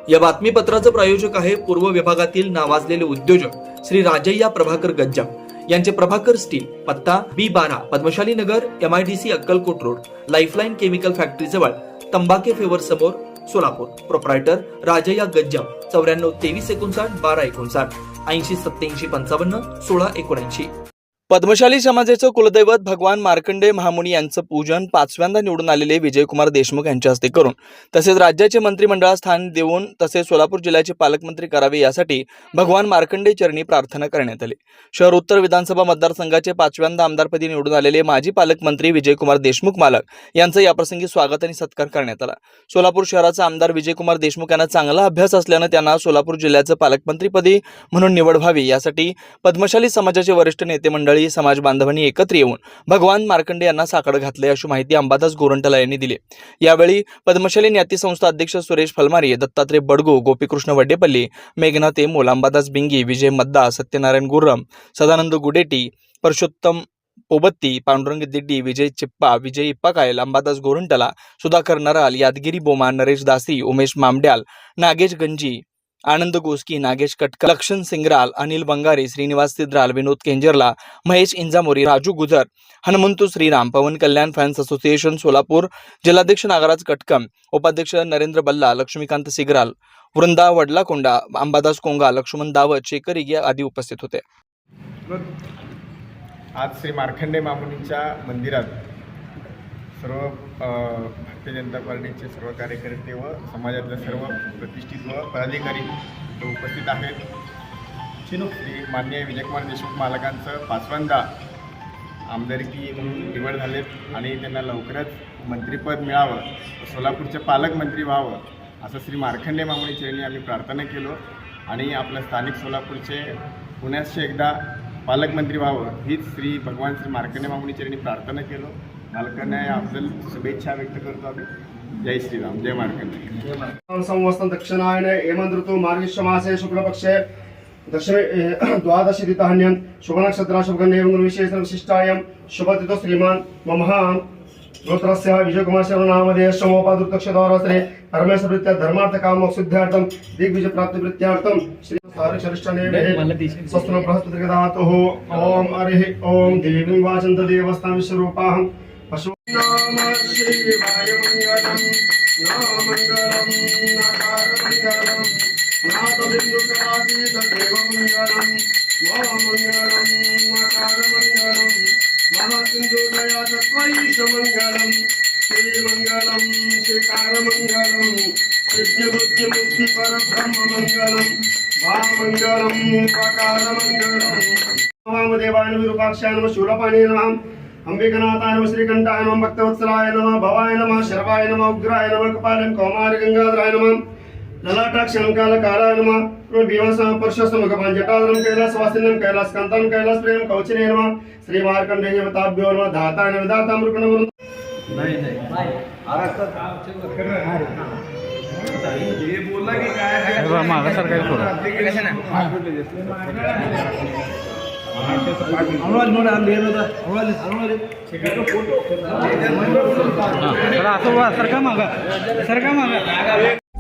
या बातमीपत्राचं प्रायोजक आहे पूर्व विभागातील नावाजलेले उद्योजक श्री राजय्या प्रभाकर गज्जाम यांचे प्रभाकर स्टील, पत्ता B12 पद्मशाली नगर, MIDC Akkalkot road, lifeline chemical factory जवळ, तंबाके फेवर समोर, सोलापूर. प्रोप्रायटर राजय्या गज्जाम 94 23 59 12 59 80 87 55 16 79. पद्मशाली समाजाचं कुलदैवत भगवान मार्कंडेय महामुनी यांचं पूजन 5व्यांदा निवडून आलेले विजयकुमार देशमुख यांच्या हस्ते करून तसेच राज्याचे मंत्रिमंडळात स्थान देऊन तसेच सोलापूर जिल्ह्याचे पालकमंत्री करावे यासाठी भगवान मार्कंडेय चरणी प्रार्थना करण्यात आली. शहर उत्तर विधानसभा मतदारसंघाचे 5व्यांदा आमदारपदी निवडून आलेले माजी पालकमंत्री विजयकुमार देशमुख मालक यांचं याप्रसंगी स्वागत आणि सत्कार करण्यात आला. सोलापूर शहराचा आमदार विजयकुमार देशमुख यांना चांगला अभ्यास असल्यानं त्यांना सोलापूर जिल्ह्याचं पालकमंत्रीपदी म्हणून निवड व्हावी यासाठी पद्मशाली समाजाचे वरिष्ठ नेते मंडळी समाज बांधवांनी एकत्र येऊन भगवान मार्कंडेय यांना साकडं घातले अशी माहिती अंबादास गोरंटला यांनी दिली. यावेळी पद्मशाली न्याती संस्था अध्यक्ष सुरेश फलमारी, दत्तात्रय बडगो, गोपीकृष्ण वड्डेपल्ली, मेघना तेमोल, अंबादास बिंगी, विजय मद्दा, सत्यनारायण गुर्रम, सदानंद गुडेटी, परशोत्तम पोबत्ती, पांडुरंग दिड्डी, विजय चिप्पा, विजय इप्पाकायल, अंबादास गोरंटला, सुधाकर नराल, यादगिरी बोमा, नरेश दासी, उमेश मामड्याल, नागेश गंजी, आनंद गोस्की, नागेश कटका, लक्षण सिंगराल, अनिल बंगारी, श्रीनिवास सिद्राल, विनोद केंजरला, महेश इंजामोरी, राजू गुजर, हनुमंतू श्रीराम, पवन कल्याण फॅन्स असोसिएशन सोलापूर, जिल्हाध्यक्ष नागराज कटकम, उपाध्यक्ष नरेंद्र बल्ला, लक्ष्मीकांत सिगराल, वृंदा वडलाकोंडा, अंबादास कोंगा, लक्ष्मण दावत, शेखर आदी उपस्थित होते. आज श्री मार्कंडेय महामुनींच्या मंदिरात सर्व भारतीय जनता पार्टीचे सर्व कार्यकर्ते व समाजातले सर्व प्रतिष्ठित व पदाधिकारी उपस्थित आहेत. श्री माननीय विजयकुमार देशमुख मालकांचं 5व्यांदा आमदारकी म्हणून निवड झालेत आणि त्यांना लवकरच मंत्रिपद मिळावं, सोलापूरचे पालकमंत्री व्हावं असं श्री मार्कंडेय महामुनी चरणी आम्ही प्रार्थना केलो आणि आपल्या स्थानिक सोलापूरचे पुण्याचे एकदा पालकमंत्री व्हावं हीच श्री मार्कंडेय महामुनी चरणी प्रार्थना केलो. मालकांना याबद्दल शुभेच्छा व्यक्त करतो आम्ही. जय श्रीराम, जय मार्कंडेय. संवत्सर दक्षिणायने हेमंत ऋतु मार्गशीर्ष मासे शुक्लपक्षे दशमे द्वादशी तिथान्यं शुभ नक्षत्र शुभगण्य विशेष विशिष्टायं शुभतिथो श्रीमान ममहा गोत्रस्य विजयकुमार शरणनामधेय शमोपादुर्तक्षद्वारस्त्रे परमेश्वरवृत्त्या धर्मार्थ काम सिद्ध्यार्थं दिग्विजय प्राप्ति वृत्त्यार्थं श्री सारक्षरिष्ठने स्वस्ति बृहस्पतिर्गदातुः ओम हरिः ओम देवीं वाचन्त देवस्थान विश्वरूपाहं पशु नमः शिवाय मंगलम नामंगलम नकार मंगलम नादबिंदु करातीत देव मंगलम महामंगलम नकार मंगलम महासिंधु दया तत्वैष मंगलम श्री मंगलम श्रीकार मंगलम सिद्ध बुद्धि मुक्ति पर ब्रह्म मंगलम महामंगलम प्रकार मंगलम वामदेवाय विरूपाक्षाय नमः शूलपाणे नमः अंबिकनाथाय नमः श्रीकंठाय नमः भक्तवत्सलाय नमः भवाय नमः शर्वाय नमः उग्राय नमः कपालं कौमार गंगाधराय नमः ललाटाक्षं कालकालाय नमः भीमसम परशुसम जटाधरं कैलासवासिनं कैलासकान्तं कैलास प्रेम कौचिने नमः श्री मार्कंडेय देवताभ्यो नमः धाताय नमः विधातामृकणं नहीं ये बोला की काय मागा सरकार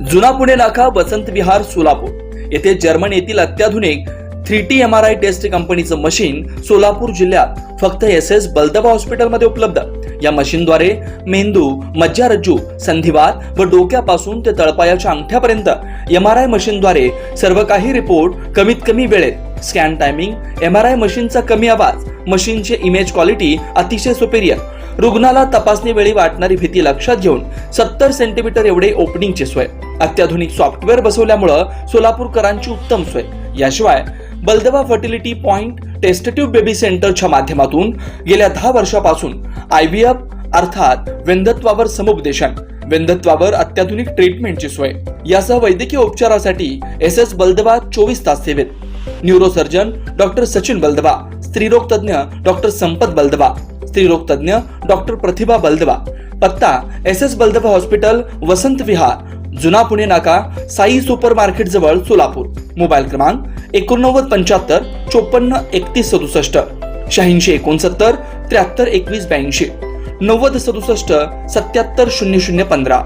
जुना पुणे नाका, वसंत विहार, सोलापूर येथे जर्मन येथील अत्याधुनिक 3T MRI टेस्ट कंपनीचं मशीन सोलापूर जिल्ह्यात फक्त SS बलदबा हॉस्पिटलमध्ये उपलब्ध. या मशीनद्वारे मेंदू, मज्जारज्जू, संधिवात व डोक्यापासून ते तळपायाच्या अंगठ्यापर्यंत MRI मशीनद्वारे सर्व काही रिपोर्ट कमीत कमी वेळेत. स्कॅन टायमिंग, MRI मशीनचा कमी आवाज, मशीनचे इमेज क्वालिटी अतिशय सुपेरियर. रुग्णाला तपासणी वेळी वाटणारी भीती लक्षात घेऊन 70 सेंटीमीटर एवढे ओपनिंगची सोय. अत्याधुनिक सॉफ्टवेअर बसवल्यामुळे सोलापूरकरांची उत्तम सोय. याशिवाय बलदबा फर्टिलिटी पॉइंट टेस्टेटिव्ह बेबी सेंटरच्या माध्यमातून गेल्या 10 वर्षापासून IVF अर्थात वेंधत्वावर समुपदेशन, वेंधत्वावर अत्याधुनिक ट्रीटमेंटची सोय. यासह वैद्यकीय उपचारासाठी SS बलदबा 24 तास सेवेत. न्यूरोसर्जन डॉक्टर सचिन बलदबा, स्त्रीरोग तज्ञ डॉक्टर संपत बलदबा, स्त्रीरोग तज्ञ डॉक्टर प्रतिभा बलदबा. पत्ता SS बलदबा हॉस्पिटल, वसंत विहार, जुना पुणे नाका, साई सुपर मार्केट जवळ, सोलापूर. मोबाईल क्रमांक 8975 54 31 67, 86 69 73 21 82, 90 67 77 00 15.